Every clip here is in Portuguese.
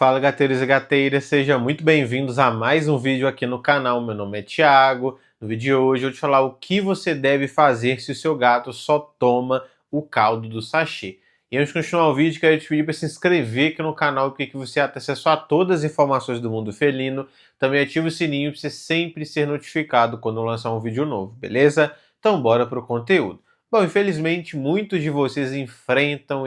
Fala, gateiros e gateiras, sejam muito bem-vindos a mais um vídeo aqui no canal. Meu nome é Thiago. No vídeo de hoje eu vou te falar o que você deve fazer se o seu gato só toma o caldo do sachê. E antes de continuar o vídeo, quero te pedir para se inscrever aqui no canal, porque você tem acesso a todas as informações do mundo felino. Também ativa o sininho para você sempre ser notificado quando eu lançar um vídeo novo, beleza? Então bora pro conteúdo. Bom, infelizmente muitos de vocês enfrentam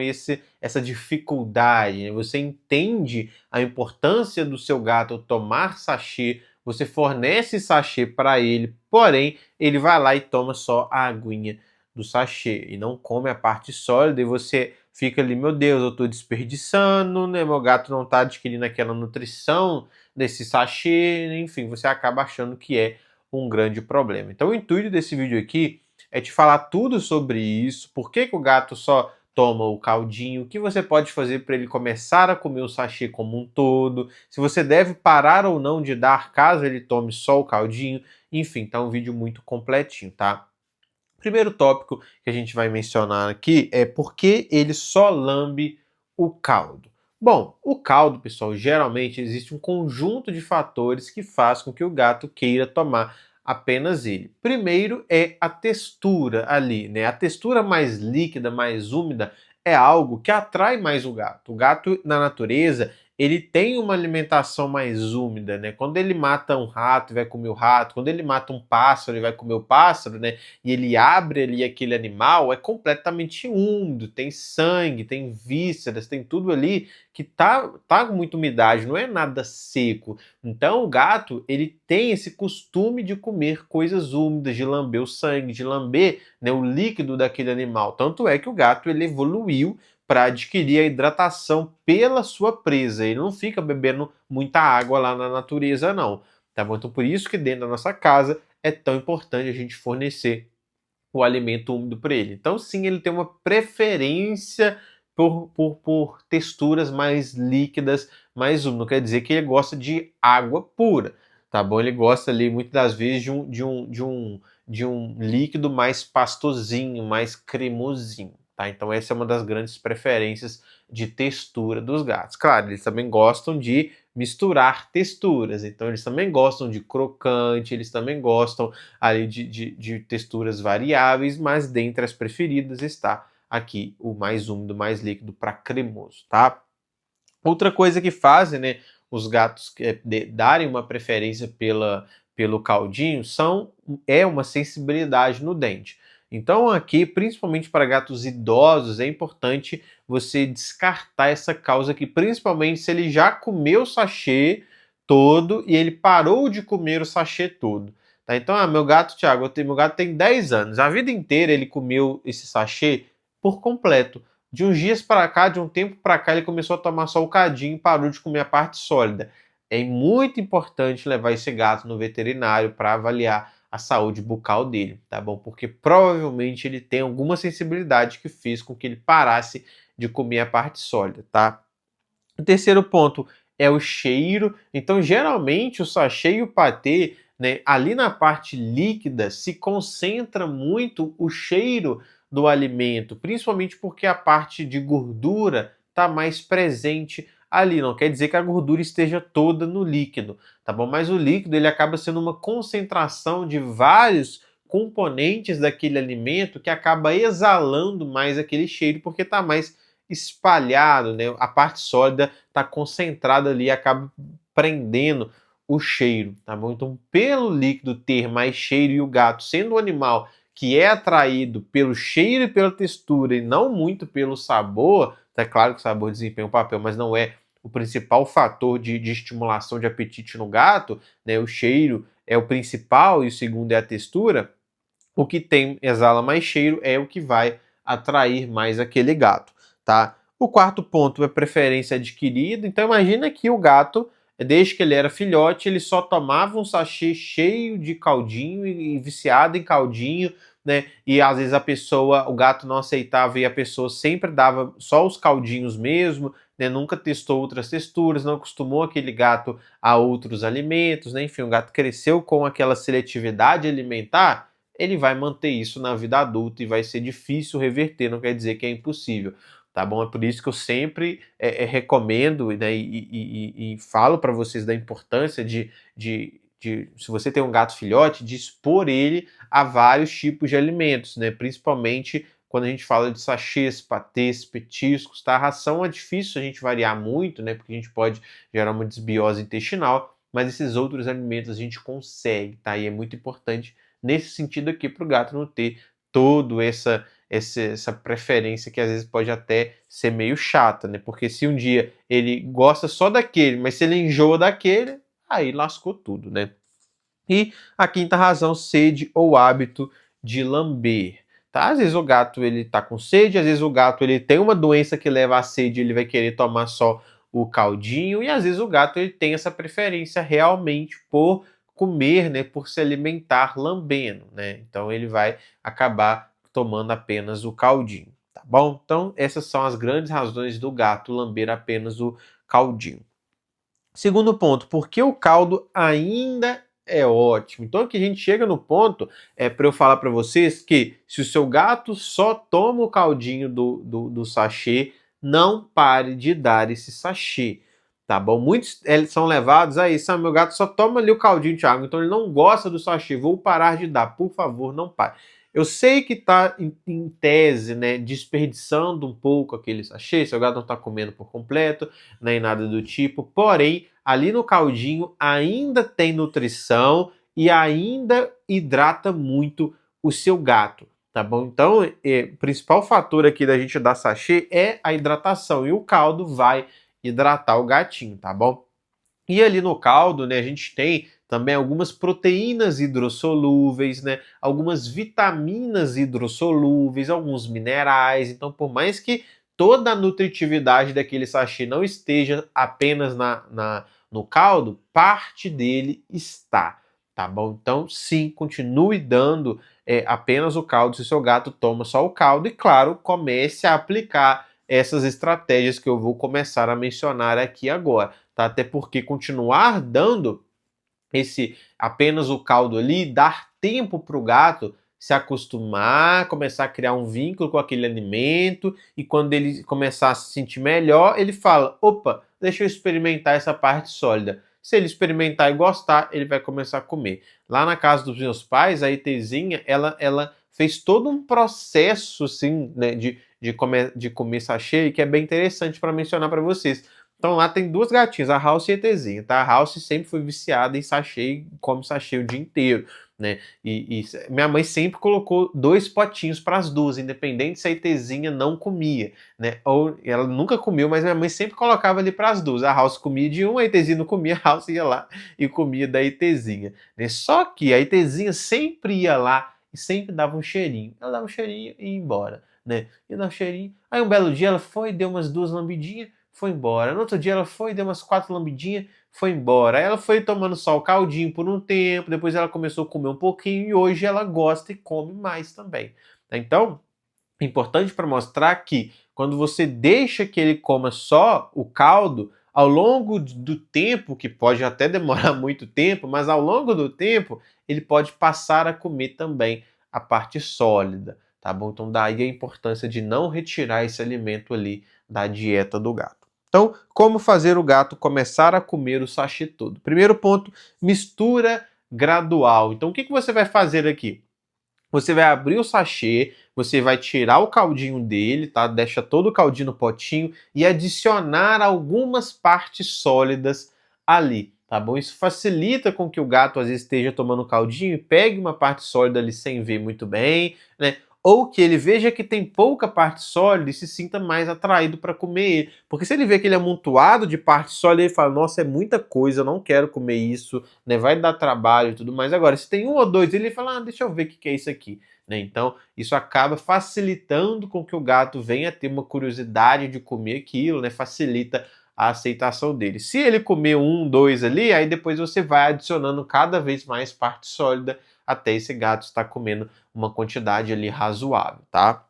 essa dificuldade, né? Você entende a importância do seu gato tomar sachê, você fornece sachê para ele, porém ele vai lá e toma só a aguinha do sachê e não come a parte sólida, e você fica ali, meu Deus, eu estou desperdiçando, né? Meu gato não está adquirindo aquela nutrição desse sachê, enfim, você acaba achando que é um grande problema. Então o intuito desse vídeo aqui é te falar tudo sobre isso, por que o gato só toma o caldinho, o que você pode fazer para ele começar a comer o sachê como um todo, se você deve parar ou não de dar caso ele tome só o caldinho, enfim, tá um vídeo muito completinho, tá? O primeiro tópico que a gente vai mencionar aqui é por que ele só lambe o caldo. Bom, o caldo, pessoal, geralmente existe um conjunto de fatores que faz com que o gato queira tomar apenas ele. Primeiro é a textura ali, né? A textura mais líquida, mais úmida, é algo que atrai mais o gato. O gato, na natureza, ele tem uma alimentação mais úmida, né? Quando ele mata um rato, ele vai comer o rato. Quando ele mata um pássaro, ele vai comer o pássaro, né? E ele abre ali aquele animal, é completamente úmido, tem sangue, tem vísceras, tem tudo ali que tá com muita umidade, não é nada seco. Então o gato, ele tem esse costume de comer coisas úmidas, de lamber o sangue, de lamber, né, o líquido daquele animal. Tanto é que o gato, ele evoluiu para adquirir a hidratação pela sua presa. Ele não fica bebendo muita água lá na natureza, não. Tá bom? Então por isso que dentro da nossa casa é tão importante a gente fornecer o alimento úmido para ele. Então, sim, ele tem uma preferência por texturas mais líquidas, mais úmidas. Não quer dizer que ele gosta de água pura, tá bom? Ele gosta ali, muitas das vezes, de um líquido mais pastosinho, mais cremosinho, tá? Então, essa é uma das grandes preferências de textura dos gatos. Claro, eles também gostam de misturar texturas, então eles também gostam de crocante, eles também gostam ali de texturas variáveis, mas dentre as preferidas está aqui o mais úmido, mais líquido para cremoso, tá? Outra coisa que fazem, né, os gatos darem uma preferência pelo caldinho é uma sensibilidade no dente. Então aqui, principalmente para gatos idosos, é importante você descartar essa causa aqui, principalmente se ele já comeu o sachê todo e ele parou de comer o sachê todo. Tá? Então, meu gato, Thiago, meu gato tem 10 anos, a vida inteira ele comeu esse sachê por completo. De uns dias para cá, de um tempo para cá, ele começou a tomar só o cadinho e parou de comer a parte sólida. É muito importante levar esse gato no veterinário para avaliar a saúde bucal dele, tá bom? Porque provavelmente ele tem alguma sensibilidade que fez com que ele parasse de comer a parte sólida, tá? O terceiro ponto é o cheiro. Então, geralmente, o sachê e o patê, né, ali na parte líquida, se concentra muito o cheiro do alimento, principalmente porque a parte de gordura está mais presente ali. Não quer dizer que a gordura esteja toda no líquido, tá bom? Mas o líquido ele acaba sendo uma concentração de vários componentes daquele alimento que acaba exalando mais aquele cheiro porque está mais espalhado, né? A parte sólida está concentrada ali e acaba prendendo o cheiro, tá bom? Então, pelo líquido ter mais cheiro e o gato sendo um animal que é atraído pelo cheiro e pela textura e não muito pelo sabor, tá claro que o sabor desempenha um papel, mas não é o principal fator de estimulação de apetite no gato, né? O cheiro é o principal e o segundo é a textura. O que exala mais cheiro é o que vai atrair mais aquele gato, tá? O quarto ponto é preferência adquirida. Então imagina que o gato, desde que ele era filhote, ele só tomava um sachê cheio de caldinho e viciado em caldinho, né? E às vezes o gato não aceitava e a pessoa sempre dava só os caldinhos mesmo, né? Nunca testou outras texturas, não acostumou aquele gato a outros alimentos, né? Enfim, o gato cresceu com aquela seletividade alimentar, ele vai manter isso na vida adulta e vai ser difícil reverter, não quer dizer que é impossível. tá bom? É por isso que eu sempre recomendo, né, e falo para vocês da importância se você tem um gato filhote, de expor ele a vários tipos de alimentos, né? Principalmente quando a gente fala de sachês, patês, petiscos, tá? A ração é difícil a gente variar muito, né? Porque a gente pode gerar uma desbiose intestinal, mas esses outros alimentos a gente consegue, tá? E é muito importante nesse sentido aqui para o gato não ter todo essa preferência que às vezes pode até ser meio chata, né? Porque se um dia ele gosta só daquele, mas se ele enjoa daquele, aí lascou tudo, né? E a quinta razão, sede ou hábito de lamber. Tá? Às vezes o gato ele tá com sede, às vezes o gato ele tem uma doença que leva à sede, ele vai querer tomar só o caldinho, e às vezes o gato ele tem essa preferência realmente por comer, né, por se alimentar lambendo, né? Então ele vai acabar tomando apenas o caldinho, tá bom? Então essas são as grandes razões do gato lamber apenas o caldinho. Segundo ponto, porque o caldo ainda é ótimo. Então aqui a gente chega no ponto para eu falar para vocês que se o seu gato só toma o caldinho do sachê, não pare de dar esse sachê, tá bom? Muitos eles são levados a isso, meu gato só toma ali o caldinho, Thiago, então ele não gosta do sachê, vou parar de dar, por favor, não pare. Eu sei que está em tese, né, desperdiçando um pouco aquele sachê, seu gato não está comendo por completo, nem nada do tipo, porém, ali no caldinho ainda tem nutrição e ainda hidrata muito o seu gato, tá bom? Então, o principal fator aqui da gente dar sachê é a hidratação, e o caldo vai hidratar o gatinho, tá bom? E ali no caldo, né, a gente tem também algumas proteínas hidrossolúveis, né, algumas vitaminas hidrossolúveis, alguns minerais. Então, por mais que toda a nutritividade daquele sachê não esteja apenas no caldo, parte dele está, tá bom? Então, sim, continue dando apenas o caldo se o seu gato toma só o caldo. E, claro, comece a aplicar essas estratégias que eu vou começar a mencionar aqui agora. Tá? Até porque continuar dando apenas o caldo ali, dar tempo para o gato se acostumar, começar a criar um vínculo com aquele alimento, e quando ele começar a se sentir melhor, ele fala, opa, deixa eu experimentar essa parte sólida. Se ele experimentar e gostar, ele vai começar a comer. Lá na casa dos meus pais, a Itezinha, ela fez todo um processo assim, né, de comer sachê, que é bem interessante para mencionar para vocês. Então lá tem duas gatinhas, a House e a ETzinha, tá? A House sempre foi viciada em sachê e come sachê o dia inteiro, né? E minha mãe sempre colocou 2 potinhos para as duas, independente se a ETzinha não comia, né? Ou ela nunca comeu, mas minha mãe sempre colocava ali para as duas. A House comia de um, a ETzinha não comia, a House ia lá e comia da ETzinha, né? Só que a ETzinha sempre ia lá e sempre dava um cheirinho. Ela dava um cheirinho e ia embora, né? E dava um cheirinho. Aí um belo dia ela foi, deu umas 2 lambidinhas, foi embora. No outro dia ela foi, deu umas 4 lambidinhas, foi embora. Aí ela foi tomando só o caldinho por um tempo, depois ela começou a comer um pouquinho e hoje ela gosta e come mais também. Então, é importante para mostrar que quando você deixa que ele coma só o caldo, ao longo do tempo, que pode até demorar muito tempo, mas ao longo do tempo ele pode passar a comer também a parte sólida, tá bom? Então daí a importância de não retirar esse alimento ali da dieta do gato. Então, como fazer o gato começar a comer o sachê todo? Primeiro ponto, mistura gradual. Então, o que você vai fazer aqui? Você vai abrir o sachê, você vai tirar o caldinho dele, tá? Deixa todo o caldinho no potinho e adicionar algumas partes sólidas ali, tá bom? Isso facilita com que o gato às vezes esteja tomando caldinho e pegue uma parte sólida ali sem ver muito bem, né? Ou que ele veja que tem pouca parte sólida e se sinta mais atraído para comer ele. Porque se ele vê que ele é amontoado de parte sólida, ele fala, nossa, é muita coisa, eu não quero comer isso, né? Vai dar trabalho e tudo mais. Agora, se tem um ou dois, ele fala, deixa eu ver o que é isso aqui. Né? Então, isso acaba facilitando com que o gato venha a ter uma curiosidade de comer aquilo, né? Facilita a aceitação dele. Se ele comer um, dois ali, aí depois você vai adicionando cada vez mais parte sólida até esse gato estar comendo uma quantidade ali razoável, tá?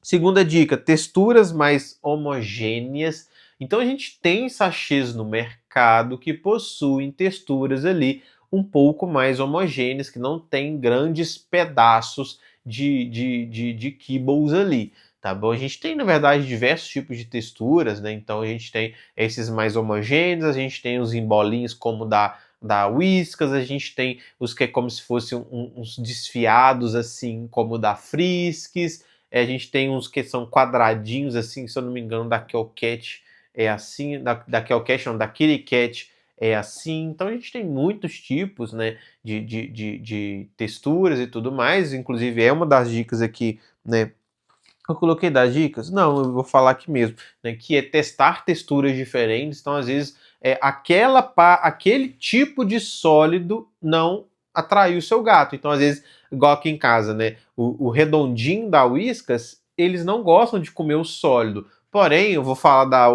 Segunda dica, texturas mais homogêneas. Então a gente tem sachês no mercado que possuem texturas ali um pouco mais homogêneas, que não tem grandes pedaços de kibbles ali, tá bom? A gente tem, na verdade, diversos tipos de texturas, né? Então a gente tem esses mais homogêneos, a gente tem os em bolinhos como da Whiskas, a gente tem os que é como se fossem uns desfiados, assim, como da Friskies, a gente tem uns que são quadradinhos, assim, se eu não me engano, da Cat é assim, da Cat não, da Kitty Cat é assim. Então a gente tem muitos tipos, né, de texturas e tudo mais, inclusive é uma das dicas aqui, né, eu coloquei das dicas? Não, eu vou falar aqui mesmo, né, que é testar texturas diferentes. Então, às vezes, aquele tipo de sólido não atraiu o seu gato. Então, às vezes, igual aqui em casa, né, o redondinho da Whiskas, eles não gostam de comer o sólido. Porém, eu vou falar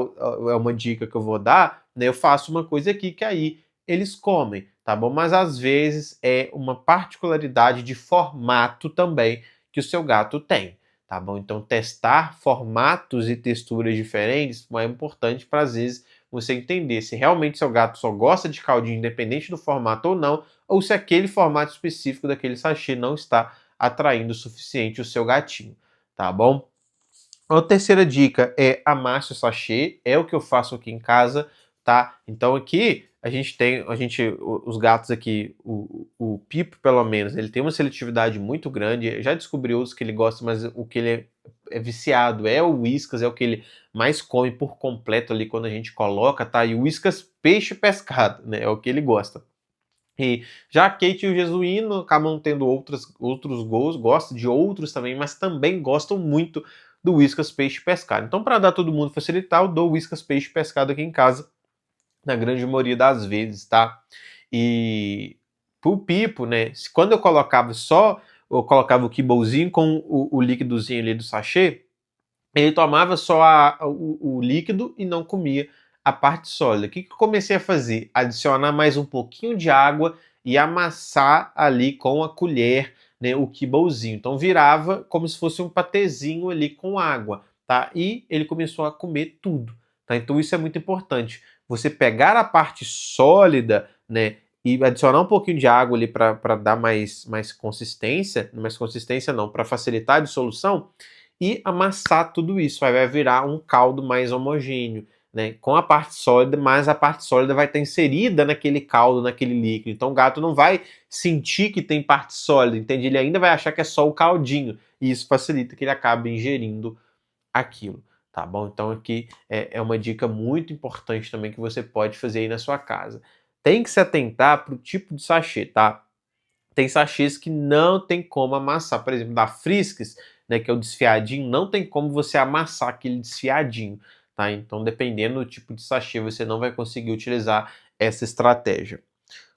é uma dica que eu vou dar, né, eu faço uma coisa aqui que aí eles comem, tá bom? Mas às vezes é uma particularidade de formato também que o seu gato tem. Tá bom? Então, testar formatos e texturas diferentes é importante para, às vezes, você entender se realmente seu gato só gosta de caldinho, independente do formato ou não, ou se aquele formato específico daquele sachê não está atraindo o suficiente o seu gatinho, tá bom? A terceira dica é amasse o sachê, é o que eu faço aqui em casa, tá? Então aqui os gatos aqui, o Pipo pelo menos, ele tem uma seletividade muito grande, eu já descobri outros que ele gosta, mas o que ele é viciado é o Whiskas, é o que ele mais come por completo ali quando a gente coloca, tá? E o Whiskas peixe pescado, né? É o que ele gosta. E já a Kate e o Jesuíno acabam tendo outros gols, gosta de outros também, mas também gostam muito do Whiskas Peixe Pescado. Então, para dar todo mundo facilitar, eu dou o Whiskas Peixe Pescado aqui em casa, na grande maioria das vezes, tá? E pro Pipo, né, quando eu colocava o kibblzinho com o líquidozinho ali do sachê, ele tomava só o líquido e não comia a parte sólida. O que eu comecei a fazer? Adicionar mais um pouquinho de água e amassar ali com a colher, né, o kibblzinho. Então virava como se fosse um patezinho ali com água, tá? E ele começou a comer tudo, tá? Então isso é muito importante. Você pegar a parte sólida, né, e adicionar um pouquinho de água ali para dar mais consistência, mais consistência não, para facilitar a dissolução, e amassar tudo isso. Aí vai virar um caldo mais homogêneo, né? Com a parte sólida, mas a parte sólida vai estar inserida naquele caldo, naquele líquido. Então o gato não vai sentir que tem parte sólida, entende? Ele ainda vai achar que é só o caldinho. E isso facilita que ele acabe ingerindo aquilo, tá bom? Então aqui é uma dica muito importante também que você pode fazer aí na sua casa. Tem que se atentar para o tipo de sachê, tá? Tem sachês que não tem como amassar. Por exemplo, da Friskies, né, que é o desfiadinho, não tem como você amassar aquele desfiadinho, tá? Então, dependendo do tipo de sachê, você não vai conseguir utilizar essa estratégia.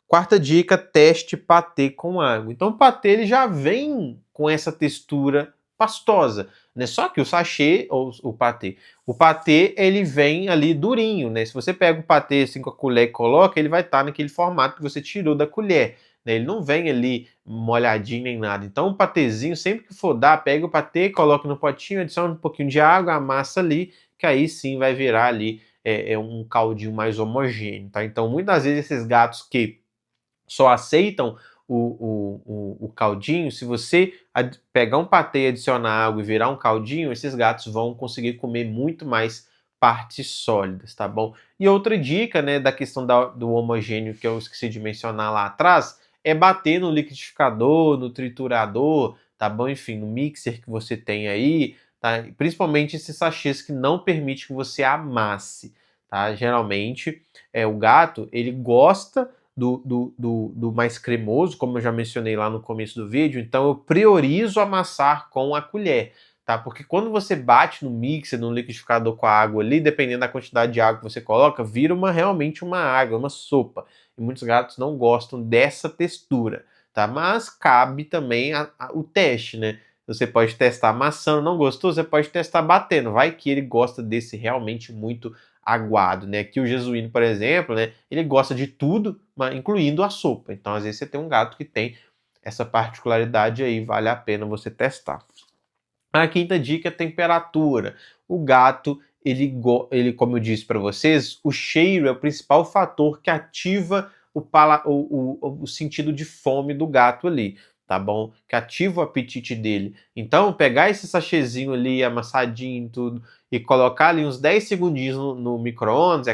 Quarta dica, teste patê com água. Então, o patê ele já vem com essa textura pastosa, né? Só que o sachê, ou o patê ele vem ali durinho, né? Se você pega o patê assim com a colher e coloca, ele vai estar naquele formato que você tirou da colher, né? Ele não vem ali molhadinho nem nada. Então, o patezinho, sempre que for dar, pega o patê, coloca no potinho, adiciona um pouquinho de água, amassa ali, que aí sim vai virar ali um caldinho mais homogêneo, tá? Então, muitas vezes esses gatos que só aceitam o caldinho, se você pegar um patê, adicionar água e virar um caldinho, esses gatos vão conseguir comer muito mais partes sólidas, tá bom? E outra dica, né, da questão do homogêneo que eu esqueci de mencionar lá atrás, é bater no liquidificador, no triturador, tá bom? Enfim, no mixer que você tem aí, tá? Principalmente esses sachês que não permite que você amasse, tá? Geralmente, o gato, ele gosta do mais cremoso, como eu já mencionei lá no começo do vídeo, então eu priorizo amassar com a colher, tá? Porque quando você bate no mixer, no liquidificador com a água ali, dependendo da quantidade de água que você coloca, vira realmente uma água, uma sopa. E muitos gatos não gostam dessa textura, tá? Mas cabe também o teste, né? Você pode testar amassando, não gostou? Você pode testar batendo. Vai que ele gosta desse realmente muito aguado, né? Aqui o Jesuíno, por exemplo, né? Ele gosta de tudo, incluindo a sopa. Então, às vezes, você tem um gato que tem essa particularidade aí, vale a pena você testar. A quinta dica é temperatura. O gato, ele como eu disse para vocês, o cheiro é o principal fator que ativa o sentido de fome do gato ali. tá bom? Que ativa o apetite dele. Então, pegar esse sachêzinho ali, amassadinho e tudo, e colocar ali uns 10 segundinhos no micro-ondas,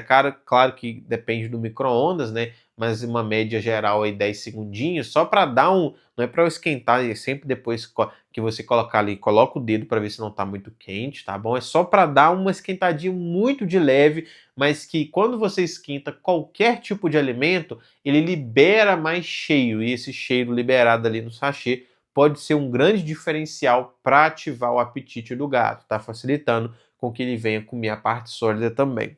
claro que depende do micro-ondas, né? Mas uma média geral aí 10 segundinhos, só para dar não é para esquentar, é sempre depois que você colocar ali, coloca o dedo para ver se não tá muito quente, tá bom? É só para dar uma esquentadinha muito de leve, mas que quando você esquenta qualquer tipo de alimento, ele libera mais cheiro, e esse cheiro liberado ali no sachê pode ser um grande diferencial para ativar o apetite do gato, tá facilitando com que ele venha comer a parte sólida também.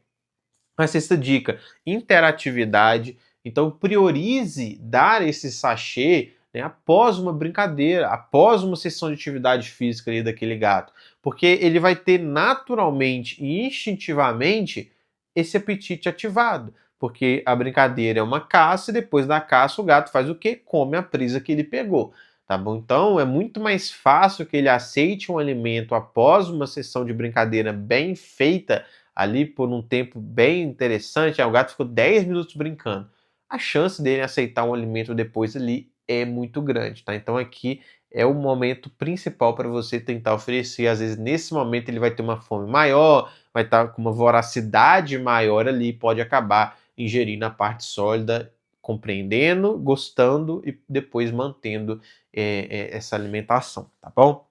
A sexta dica, interatividade. Então priorize dar esse sachê, né, após uma brincadeira, após uma sessão de atividade física ali daquele gato, porque ele vai ter naturalmente e instintivamente esse apetite ativado, porque a brincadeira é uma caça e depois da caça o gato faz o quê? Come a presa que ele pegou. Tá bom? Então é muito mais fácil que ele aceite um alimento após uma sessão de brincadeira bem feita ali por um tempo bem interessante. O gato ficou 10 minutos brincando. A chance dele aceitar um alimento depois ali é muito grande, tá? Então aqui é o momento principal para você tentar oferecer. Às vezes nesse momento ele vai ter uma fome maior, vai estar com uma voracidade maior ali, pode acabar ingerindo a parte sólida, compreendendo, gostando e depois mantendo essa alimentação, tá bom?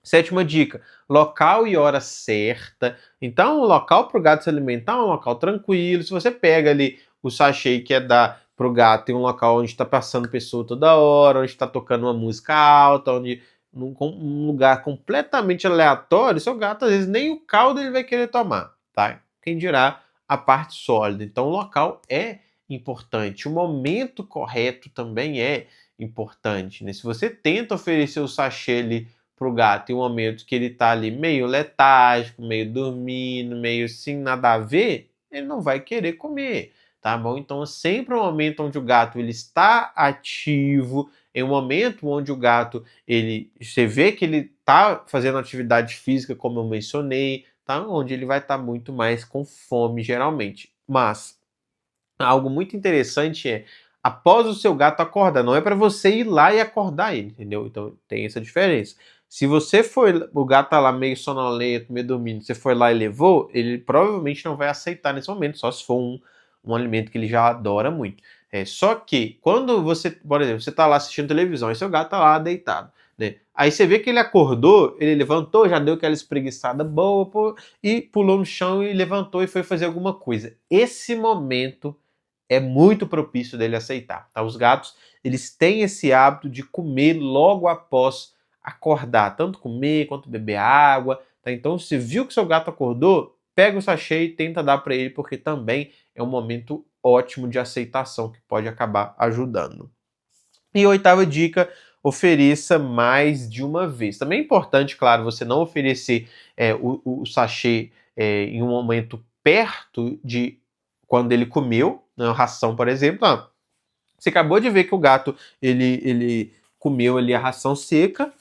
Sétima dica, local e hora certa. Então, o local para o gato se alimentar é um local tranquilo. Se você pega ali o sachê que é dar para o gato em um local onde está passando pessoa toda hora, onde está tocando uma música alta, um lugar completamente aleatório, seu gato às vezes nem o caldo ele vai querer tomar, tá? Quem dirá a parte sólida. Então, o local é importante. O momento correto também é importante, né? Se você tenta oferecer o sachê ali para o gato em um momento que ele está ali meio letárgico, meio dormindo, meio sem nada a ver, ele não vai querer comer, tá bom? Então é sempre um momento onde o gato ele está ativo, em um momento onde o gato você vê que ele está fazendo atividade física, como eu mencionei, tá? Onde ele vai estar muito mais com fome geralmente. Mas algo muito interessante é após o seu gato acordar, não é para você ir lá e acordar ele, entendeu? Então tem essa diferença. Se você foi, o gato tá lá meio sonolento, meio dormindo, você foi lá e levou, ele provavelmente não vai aceitar nesse momento, só se for um alimento que ele já adora muito. Só que quando você, por exemplo, você tá lá assistindo televisão e seu gato tá lá deitado, né? Aí você vê que ele acordou, ele levantou, já deu aquela espreguiçada boa, e pulou no chão e levantou e foi fazer alguma coisa. Esse momento é muito propício dele aceitar, tá? Os gatos, eles têm esse hábito de comer logo após acordar, tanto comer quanto beber água, tá? Então, se viu que seu gato acordou, pega o sachê e tenta dar para ele, porque também é um momento ótimo de aceitação que pode acabar ajudando. E oitava dica, ofereça mais de uma vez. Também é importante, claro, você não oferecer o sachê em um momento perto de quando ele comeu, né, ração, por exemplo. Você acabou de ver que o gato ele comeu ali a ração seca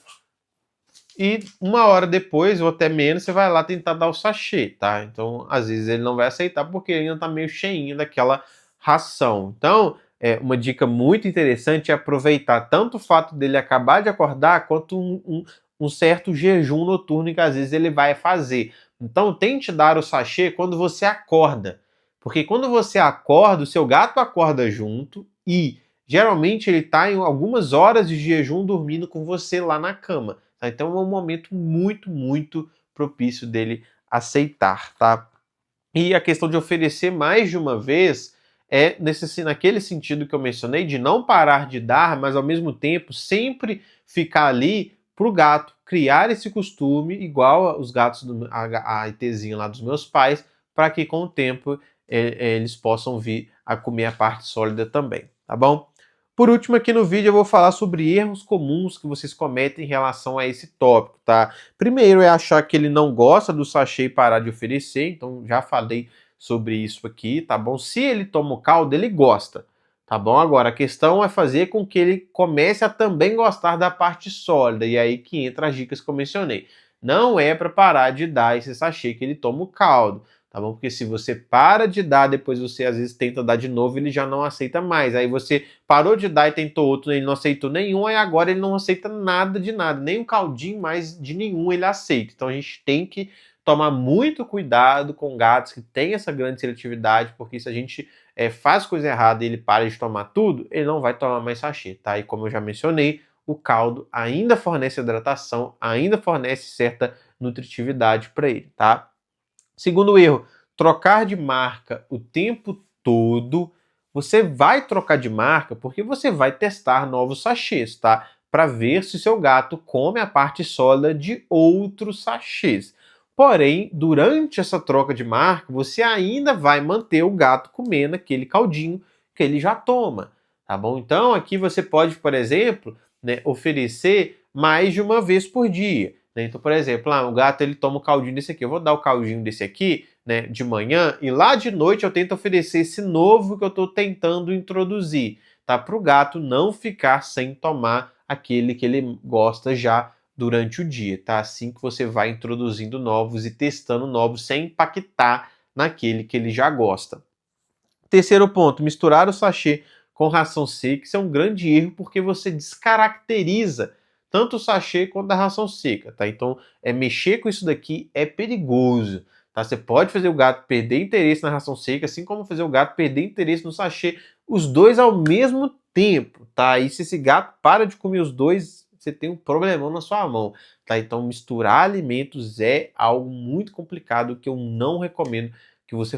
e uma hora depois, ou até menos, você vai lá tentar dar o sachê, tá? Então, às vezes ele não vai aceitar porque ele ainda tá meio cheinho daquela ração. Então, uma dica muito interessante é aproveitar tanto o fato dele acabar de acordar, quanto um certo jejum noturno que às vezes ele vai fazer. Então, tente dar o sachê quando você acorda. Porque quando você acorda, o seu gato acorda junto e geralmente ele está em algumas horas de jejum dormindo com você lá na cama. Tá? Então é um momento muito, muito propício dele aceitar, tá? E a questão de oferecer mais de uma vez naquele sentido que eu mencionei, de não parar de dar, mas ao mesmo tempo sempre ficar ali para o gato criar esse costume, igual os gatos, a ETzinha lá dos meus pais, para que com o tempo eles possam vir a comer a parte sólida também, tá bom? Por último, aqui no vídeo eu vou falar sobre erros comuns que vocês cometem em relação a esse tópico, tá? Primeiro é achar que ele não gosta do sachê e parar de oferecer, então já falei sobre isso aqui, tá bom? Se ele toma o caldo, ele gosta, tá bom? Agora, a questão é fazer com que ele comece a também gostar da parte sólida, e aí que entra as dicas que eu mencionei. Não é para parar de dar esse sachê que ele toma o caldo. tá bom? Porque se você para de dar, depois você às vezes tenta dar de novo, ele já não aceita mais. Aí você parou de dar e tentou outro, ele não aceitou nenhum, aí agora ele não aceita nada de nada, nem um caldinho mais de nenhum ele aceita. Então a gente tem que tomar muito cuidado com gatos que têm essa grande seletividade, porque se a gente faz coisa errada e ele para de tomar tudo, ele não vai tomar mais sachê, tá? E como eu já mencionei, o caldo ainda fornece hidratação, ainda fornece certa nutritividade para ele, tá? Segundo erro, trocar de marca o tempo todo. Você vai trocar de marca porque você vai testar novos sachês, tá? Para ver se o seu gato come a parte sólida de outros sachês. Porém, durante essa troca de marca, você ainda vai manter o gato comendo aquele caldinho que ele já toma, tá bom? Então, aqui você pode, por exemplo, né, oferecer mais de uma vez por dia. Né? Então, por exemplo, o gato ele toma o caldinho desse aqui. Eu vou dar o caldinho desse aqui, né, de manhã, e lá de noite eu tento oferecer esse novo que eu estou tentando introduzir, tá? Para o gato não ficar sem tomar aquele que ele gosta já durante o dia, tá? Assim que você vai introduzindo novos e testando novos sem impactar naquele que ele já gosta. Terceiro ponto, misturar o sachê com ração seca. Isso é um grande erro porque você descaracteriza tanto o sachê quanto a ração seca, tá? Então, mexer com isso daqui é perigoso, tá? Você pode fazer o gato perder interesse na ração seca, assim como fazer o gato perder interesse no sachê, os dois ao mesmo tempo, tá? E se esse gato para de comer os dois, você tem um problemão na sua mão, tá? Então, misturar alimentos é algo muito complicado que eu não recomendo que você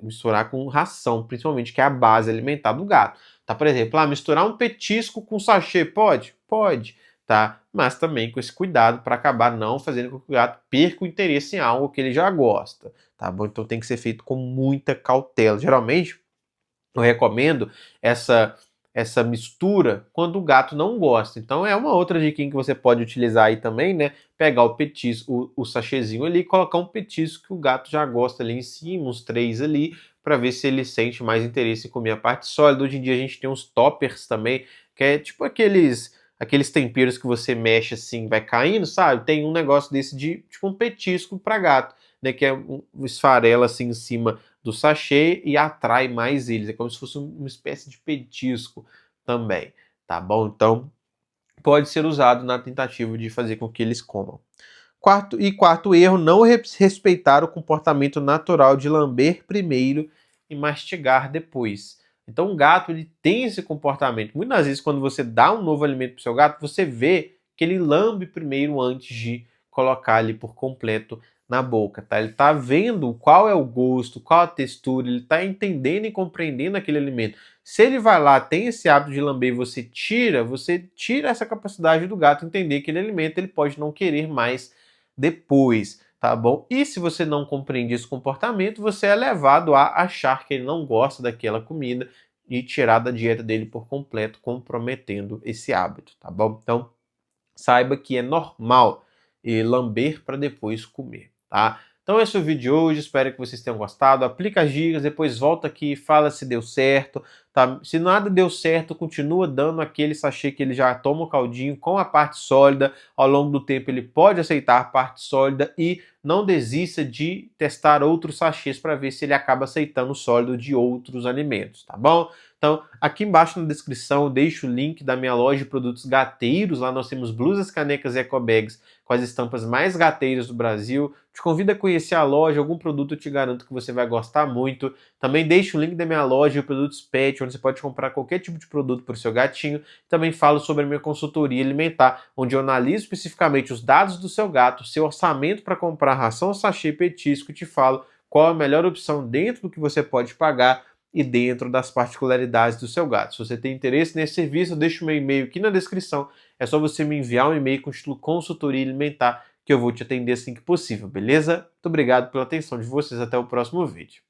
misturar com ração, principalmente, que é a base alimentar do gato. Tá, por exemplo, misturar um petisco com sachê, pode? Pode, tá? Mas também com esse cuidado para acabar não fazendo com que o gato perca o interesse em algo que ele já gosta, tá bom? Então tem que ser feito com muita cautela. Geralmente, eu recomendo essa mistura quando o gato não gosta. Então é uma outra dica que você pode utilizar aí também, né? Pegar o petisco, o sachêzinho ali e colocar um petisco que o gato já gosta ali em cima, uns 3 ali, para ver se ele sente mais interesse em comer a parte sólida. Hoje em dia a gente tem uns toppers também, que é tipo aqueles temperos que você mexe assim, vai caindo, sabe? Tem um negócio desse de tipo um petisco para gato, né? Que é um esfarela assim em cima do sachê e atrai mais eles. É como se fosse uma espécie de petisco também, tá bom? Então, pode ser usado na tentativa de fazer com que eles comam. Quarto erro, não respeitar o comportamento natural de lamber primeiro e mastigar depois. Então, o gato ele tem esse comportamento. Muitas vezes, quando você dá um novo alimento para o seu gato, você vê que ele lambe primeiro antes de colocar ali por completo na boca, tá? Ele está vendo qual é o gosto, qual a textura, ele está entendendo e compreendendo aquele alimento. Se ele vai lá, tem esse hábito de lamber e você tira essa capacidade do gato entender aquele alimento, ele pode não querer mais depois, tá bom? E se você não compreende esse comportamento, você é levado a achar que ele não gosta daquela comida e tirar da dieta dele por completo, comprometendo esse hábito, tá bom? Então, saiba que é normal lamber para depois comer, tá? Então esse é o vídeo de hoje, espero que vocês tenham gostado. Aplica as dicas, depois volta aqui e fala se deu certo, tá? Se nada deu certo, continua dando aquele sachê que ele já toma o caldinho com a parte sólida. Ao longo do tempo ele pode aceitar a parte sólida e não desista de testar outros sachês para ver se ele acaba aceitando o sólido de outros alimentos, tá bom? Então, aqui embaixo na descrição eu deixo o link da minha loja de produtos gateiros. Lá nós temos blusas, canecas e ecobags com as estampas mais gateiras do Brasil. Te convido a conhecer a loja, algum produto eu te garanto que você vai gostar muito. Também deixo o link da minha loja de produtos pet, onde você pode comprar qualquer tipo de produto para o seu gatinho. Também falo sobre a minha consultoria alimentar, onde eu analiso especificamente os dados do seu gato, seu orçamento para comprar ração, sachê e petisco e te falo qual a melhor opção dentro do que você pode pagar e dentro das particularidades do seu gato. Se você tem interesse nesse serviço, eu deixo meu e-mail aqui na descrição. É só você me enviar um e-mail com o título Consultoria Alimentar que eu vou te atender assim que possível, beleza? Muito obrigado pela atenção de vocês. Até o próximo vídeo.